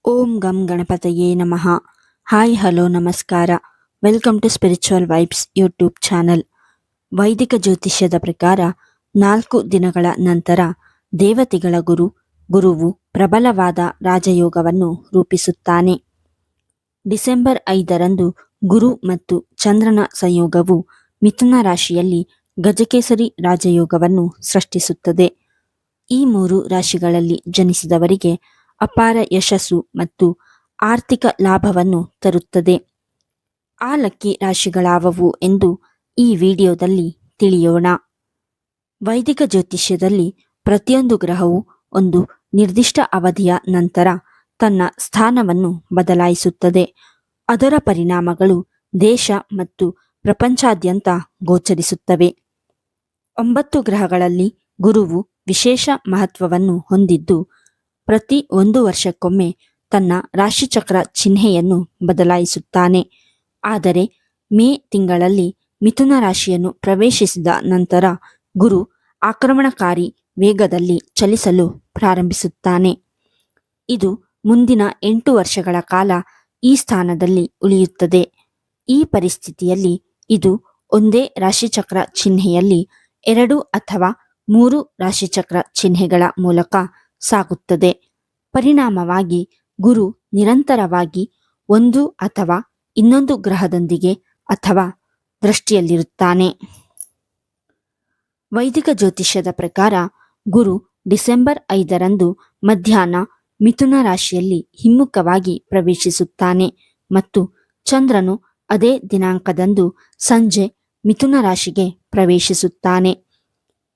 ಓಂ ಗಂ ಗಣಪತಯೇ ನಮಃ. ಹಾಯ್ ಹಲೋ ನಮಸ್ಕಾರ. Welcome to spiritual vibes YouTube channel. ವೈದಿಕ ಜ್ಯೋತಿಷ್ಯದ ಪ್ರಕಾರ 4 ದಿನಗಳ ನಂತರ ದೇವತೆಗಳ ಗುರುವು ಪ್ರಬಲವಾದ ರಾಜಯೋಗವನ್ನು ರೂಪಿಸುತ್ತಾನೆ. ಡಿಸೆಂಬರ್ 5ರಂದು ಗುರು ಮತ್ತು ಚಂದ್ರನ ಸಂಯೋಗವು ಮಿಥುನ ರಾಶಿಯಲ್ಲಿ ಗಜಕೇಸರಿ ರಾಜಯೋಗವನ್ನು ಸೃಷ್ಟಿಸುತ್ತದೆ. ಈ 3 ರಾಶಿಗಳಲ್ಲಿ ಜನಿಸಿದವರಿಗೆ ಅಪಾರ ಯಶಸ್ಸು ಮತ್ತು ಆರ್ಥಿಕ ಲಾಭವನ್ನು ತರುತ್ತದೆ. ಆ ಲಕ್ಕಿ ರಾಶಿಗಳಾವವು ಎಂದು ಈ ವಿಡಿಯೋದಲ್ಲಿ ತಿಳಿಯೋಣ. ವೈದಿಕ ಜ್ಯೋತಿಷ್ಯದಲ್ಲಿ ಪ್ರತಿಯೊಂದು ಗ್ರಹವು ಒಂದು ನಿರ್ದಿಷ್ಟ ಅವಧಿಯ ನಂತರ ತನ್ನ ಸ್ಥಾನವನ್ನು ಬದಲಾಯಿಸುತ್ತದೆ. ಅದರ ಪರಿಣಾಮಗಳು ದೇಶ ಮತ್ತು ಪ್ರಪಂಚಾದ್ಯಂತ ಗೋಚರಿಸುತ್ತವೆ. 9 ಗ್ರಹಗಳಲ್ಲಿ ಗುರುವು ವಿಶೇಷ ಮಹತ್ವವನ್ನು ಹೊಂದಿದ್ದು ಪ್ರತಿ 1 ವರ್ಷಕ್ಕೊಮ್ಮೆ ತನ್ನ ರಾಶಿಚಕ್ರ ಚಿಹ್ನೆಯನ್ನು ಬದಲಾಯಿಸುತ್ತಾನೆ. ಆದರೆ ಮೇ ತಿಂಗಳಲ್ಲಿ ಮಿಥುನ ರಾಶಿಯನ್ನು ಪ್ರವೇಶಿಸಿದ ನಂತರ ಗುರು ಆಕ್ರಮಣಕಾರಿ ವೇಗದಲ್ಲಿ ಚಲಿಸಲು ಪ್ರಾರಂಭಿಸುತ್ತಾನೆ. ಇದು ಮುಂದಿನ 8 ವರ್ಷಗಳ ಕಾಲ ಈ ಸ್ಥಾನದಲ್ಲಿ ಉಳಿಯುತ್ತದೆ. ಈ ಪರಿಸ್ಥಿತಿಯಲ್ಲಿ ಇದು ಒಂದೇ ರಾಶಿಚಕ್ರ ಚಿಹ್ನೆಯಲ್ಲಿ 2 ಅಥವಾ 3 ರಾಶಿಚಕ್ರ ಚಿಹ್ನೆಗಳ ಮೂಲಕ ಸಾಗುತ್ತದೆ. ಪರಿಣಾಮವಾಗಿ ಗುರು ನಿರಂತರವಾಗಿ ಒಂದು ಅಥವಾ ಇನ್ನೊಂದು ಗ್ರಹದೊಂದಿಗೆ ಅಥವಾ ದೃಷ್ಟಿಯಲ್ಲಿರುತ್ತಾನೆ. ವೈದಿಕ ಜ್ಯೋತಿಷ್ಯದ ಪ್ರಕಾರ ಗುರು ಡಿಸೆಂಬರ್ 5ರಂದು ಮಧ್ಯಾಹ್ನ ಮಿಥುನ ರಾಶಿಯಲ್ಲಿ ಹಿಮ್ಮುಖವಾಗಿ ಪ್ರವೇಶಿಸುತ್ತಾನೆ ಮತ್ತು ಚಂದ್ರನು ಅದೇ ದಿನಾಂಕದಂದು ಸಂಜೆ ಮಿಥುನ ರಾಶಿಗೆ ಪ್ರವೇಶಿಸುತ್ತಾನೆ.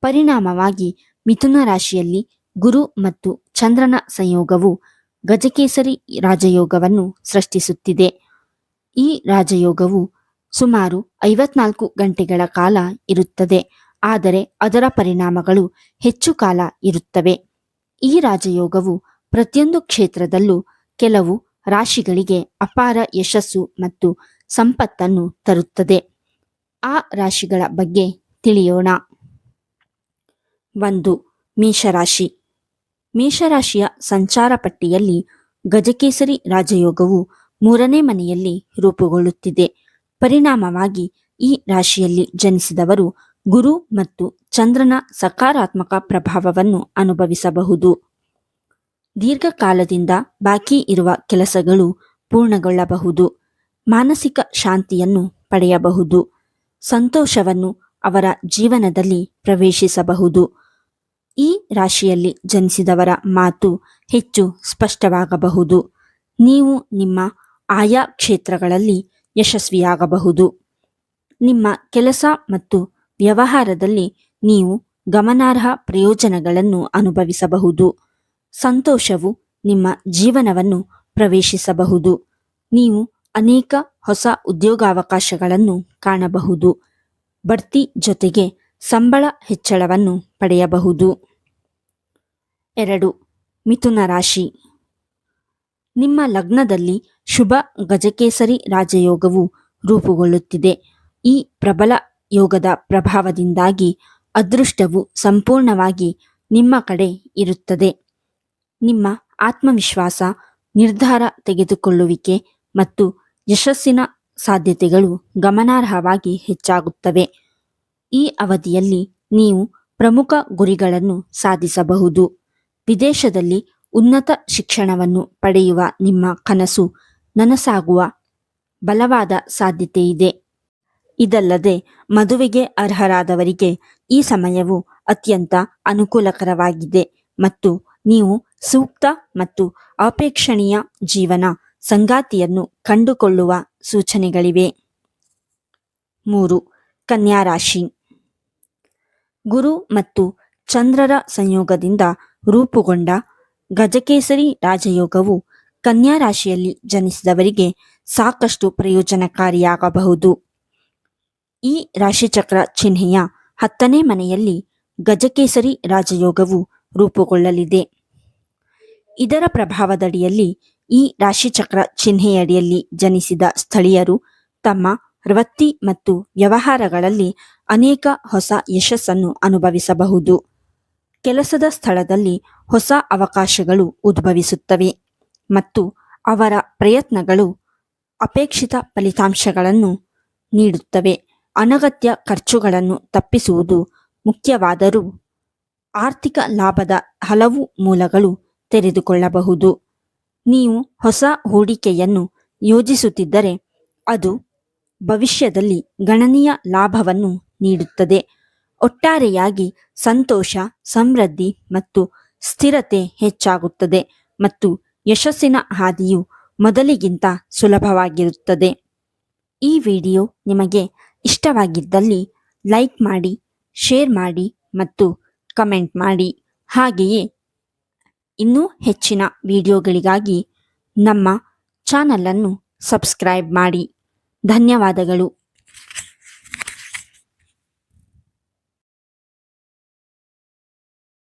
ಪರಿಣಾಮವಾಗಿ ಮಿಥುನ ರಾಶಿಯಲ್ಲಿ ಗುರು ಮತ್ತು ಚಂದ್ರನ ಸಂಯೋಗವು ಗಜಕೇಸರಿ ರಾಜಯೋಗವನ್ನು ಸೃಷ್ಟಿಸುತ್ತಿದೆ. ಈ ರಾಜಯೋಗವು ಸುಮಾರು 54 ಗಂಟೆಗಳ ಕಾಲ ಇರುತ್ತದೆ, ಆದರೆ ಅದರ ಪರಿಣಾಮಗಳು ಹೆಚ್ಚು ಕಾಲ ಇರುತ್ತವೆ. ಈ ರಾಜಯೋಗವು ಪ್ರತಿಯೊಂದು ಕ್ಷೇತ್ರದಲ್ಲೂ ಕೆಲವು ರಾಶಿಗಳಿಗೆ ಅಪಾರ ಯಶಸ್ಸು ಮತ್ತು ಸಂಪತ್ತನ್ನು ತರುತ್ತದೆ. ಆ ರಾಶಿಗಳ ಬಗ್ಗೆ ತಿಳಿಯೋಣ. 1. ಮೇಷರಾಶಿ. ಮೇಷರಾಶಿಯ ಸಂಚಾರ ಪಟ್ಟಿಯಲ್ಲಿ ಗಜಕೇಸರಿ ರಾಜಯೋಗವು 3ನೇ ಮನೆಯಲ್ಲಿ ರೂಪುಗೊಳ್ಳುತ್ತಿದೆ. ಪರಿಣಾಮವಾಗಿ ಈ ರಾಶಿಯಲ್ಲಿ ಜನಿಸಿದವರು ಗುರು ಮತ್ತು ಚಂದ್ರನ ಸಕಾರಾತ್ಮಕ ಪ್ರಭಾವವನ್ನು ಅನುಭವಿಸಬಹುದು. ದೀರ್ಘಕಾಲದಿಂದ ಬಾಕಿ ಇರುವ ಕೆಲಸಗಳು ಪೂರ್ಣಗೊಳ್ಳಬಹುದು. ಮಾನಸಿಕ ಶಾಂತಿಯನ್ನು ಪಡೆಯಬಹುದು. ಸಂತೋಷವನ್ನು ಅವರ ಜೀವನದಲ್ಲಿ ಪ್ರವೇಶಿಸಬಹುದು. ಈ ರಾಶಿಯಲ್ಲಿ ಜನಿಸಿದವರ ಮಾತು ಹೆಚ್ಚು ಸ್ಪಷ್ಟವಾಗಬಹುದು. ನೀವು ನಿಮ್ಮ ಆಯಾ ಕ್ಷೇತ್ರಗಳಲ್ಲಿ ಯಶಸ್ವಿಯಾಗಬಹುದು. ನಿಮ್ಮ ಕೆಲಸ ಮತ್ತು ವ್ಯವಹಾರದಲ್ಲಿ ನೀವು ಗಮನಾರ್ಹ ಪ್ರಯೋಜನಗಳನ್ನು ಅನುಭವಿಸಬಹುದು. ಸಂತೋಷವು ನಿಮ್ಮ ಜೀವನವನ್ನು ಪ್ರವೇಶಿಸಬಹುದು. ನೀವು ಅನೇಕ ಹೊಸ ಉದ್ಯೋಗಾವಕಾಶಗಳನ್ನು ಕಾಣಬಹುದು. ಬಡ್ತಿ ಜೊತೆಗೆ ಸಂಬಳ ಹೆಚ್ಚಳವನ್ನು ಪಡೆಯಬಹುದು. 2. ಮಿಥುನ ರಾಶಿ. ನಿಮ್ಮ ಲಗ್ನದಲ್ಲಿ ಶುಭ ಗಜಕೇಸರಿ ರಾಜಯೋಗವು ರೂಪುಗೊಳ್ಳುತ್ತಿದೆ. ಈ ಪ್ರಬಲ ಯೋಗದ ಪ್ರಭಾವದಿಂದಾಗಿ ಅದೃಷ್ಟವು ಸಂಪೂರ್ಣವಾಗಿ ನಿಮ್ಮ ಕಡೆ ಇರುತ್ತದೆ. ನಿಮ್ಮ ಆತ್ಮವಿಶ್ವಾಸ, ನಿರ್ಧಾರ ತೆಗೆದುಕೊಳ್ಳುವಿಕೆ ಮತ್ತು ಯಶಸ್ಸಿನ ಸಾಧ್ಯತೆಗಳು ಗಮನಾರ್ಹವಾಗಿ ಹೆಚ್ಚಾಗುತ್ತವೆ. ಈ ಅವಧಿಯಲ್ಲಿ ನೀವು ಪ್ರಮುಖ ಗುರಿಗಳನ್ನು ಸಾಧಿಸಬಹುದು. ವಿದೇಶದಲ್ಲಿ ಉನ್ನತ ಶಿಕ್ಷಣವನ್ನು ಪಡೆಯುವ ನಿಮ್ಮ ಕನಸು ನನಸಾಗುವ ಬಲವಾದ ಸಾಧ್ಯತೆಯಿದೆ. ಇದಲ್ಲದೆ ಮದುವೆಗೆ ಅರ್ಹರಾದವರಿಗೆ ಈ ಸಮಯವು ಅತ್ಯಂತ ಅನುಕೂಲಕರವಾಗಿದೆ ಮತ್ತು ನೀವು ಸೂಕ್ತ ಮತ್ತು ಅಪೇಕ್ಷಣೀಯ ಜೀವನ ಸಂಗಾತಿಯನ್ನು ಕಂಡುಕೊಳ್ಳುವ ಸೂಚನೆಗಳಿವೆ. 3. ಕನ್ಯಾ ರಾಶಿ. ಗುರು ಮತ್ತು ಚಂದ್ರರ ಸಂಯೋಗದಿಂದ ರೂಪುಗೊಂಡ ಗಜಕೇಸರಿ ರಾಜಯೋಗವು ಕನ್ಯಾ ರಾಶಿಯಲ್ಲಿ ಜನಿಸಿದವರಿಗೆ ಸಾಕಷ್ಟು ಪ್ರಯೋಜನಕಾರಿಯಾಗಬಹುದು. ಈ ರಾಶಿಚಕ್ರ ಚಿಹ್ನೆಯ 10ನೇ ಮನೆಯಲ್ಲಿ ಗಜಕೇಸರಿ ರಾಜಯೋಗವು ರೂಪುಗೊಳ್ಳಲಿದೆ. ಇದರ ಪ್ರಭಾವದಡಿಯಲ್ಲಿ ಈ ರಾಶಿಚಕ್ರ ಚಿಹ್ನೆಯಡಿಯಲ್ಲಿ ಜನಿಸಿದ ಸ್ಥಳೀಯರು ತಮ್ಮ ವೃತ್ತಿ ಮತ್ತು ವ್ಯವಹಾರಗಳಲ್ಲಿ ಅನೇಕ ಹೊಸ ಯಶಸ್ಸನ್ನು ಅನುಭವಿಸಬಹುದು. ಕೆಲಸದ ಸ್ಥಳದಲ್ಲಿ ಹೊಸ ಅವಕಾಶಗಳು ಉದ್ಭವಿಸುತ್ತವೆ ಮತ್ತು ಅವರ ಪ್ರಯತ್ನಗಳು ಅಪೇಕ್ಷಿತ ಫಲಿತಾಂಶಗಳನ್ನು ನೀಡುತ್ತವೆ. ಅನಗತ್ಯ ಖರ್ಚುಗಳನ್ನು ತಪ್ಪಿಸುವುದು ಮುಖ್ಯವಾದರೂ ಆರ್ಥಿಕ ಲಾಭದ ಹಲವು ಮೂಲಗಳು ತೆರೆದುಕೊಳ್ಳಬಹುದು. ನೀವು ಹೊಸ ಹೂಡಿಕೆಯನ್ನು ಯೋಜಿಸುತ್ತಿದ್ದರೆ ಅದು ಭವಿಷ್ಯದಲ್ಲಿ ಗಣನೀಯ ಲಾಭವನ್ನು ನೀಡುತ್ತದೆ. ಒಟ್ಟಾರೆಯಾಗಿ ಸಂತೋಷ, ಸಮೃದ್ಧಿ ಮತ್ತು ಸ್ಥಿರತೆ ಹೆಚ್ಚಾಗುತ್ತದೆ ಮತ್ತು ಯಶಸ್ಸಿನ ಹಾದಿಯು ಮೊದಲಿಗಿಂತ ಸುಲಭವಾಗಿರುತ್ತದೆ. ಈ ವಿಡಿಯೋ ನಿಮಗೆ ಇಷ್ಟವಾಗಿದ್ದಲ್ಲಿ ಲೈಕ್ ಮಾಡಿ, ಶೇರ್ ಮಾಡಿ ಮತ್ತು ಕಮೆಂಟ್ ಮಾಡಿ. ಹಾಗೆಯೇ ಇನ್ನೂ ಹೆಚ್ಚಿನ ವಿಡಿಯೋಗಳಿಗಾಗಿ ನಮ್ಮ ಚಾನಲನ್ನು ಸಬ್ಸ್ಕ್ರೈಬ್ ಮಾಡಿ. ಧನ್ಯವಾದಗಳು.